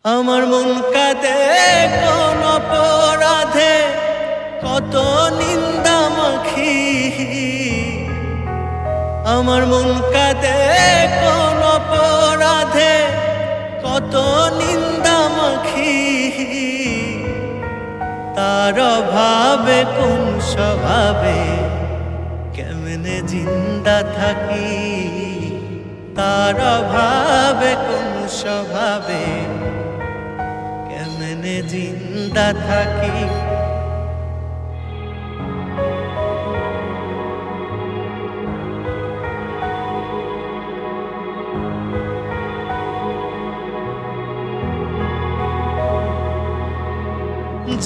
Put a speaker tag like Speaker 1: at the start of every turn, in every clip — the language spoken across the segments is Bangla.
Speaker 1: আমার মন কাঁদে কোন অপরাধে, কত নিন্দা মাখি। আমার মন কাঁদে কোন অপরাধে, কত নিন্দা মাখি। তার অভাবে কোন স্বভাবে কেমনে জিন্দা থাকি। তার অভাবে কোন স্বভাবে কেমনে জিন্দা থাকি।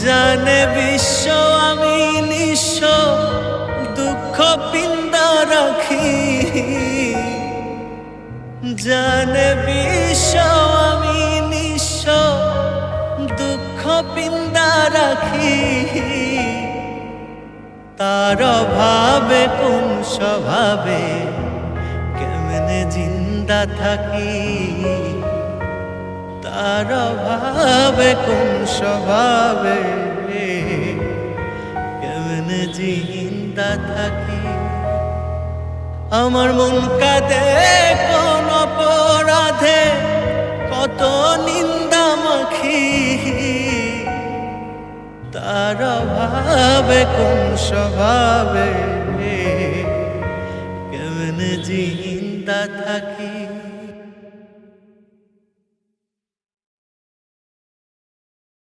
Speaker 1: জানে বিশ্ব আমি নিঃস্ব, দুঃখ পিন্দা রাখি। জানে বিশ্ব আমি নিঃস্ব, দুঃখ পিন্দা রাখি। তার অভাবে কোন স্বভাবে কেমনে জিন্দা থাকি। তার অভাবে কোন স্বভাবে কেমনে জিন্দা থাকি। আমার মন কাঁদে কোন অপরাধে, কত নিন্দা মাখি। তার অভাবে কোন স্বভাবে কেমনে জিন্দা থাকি।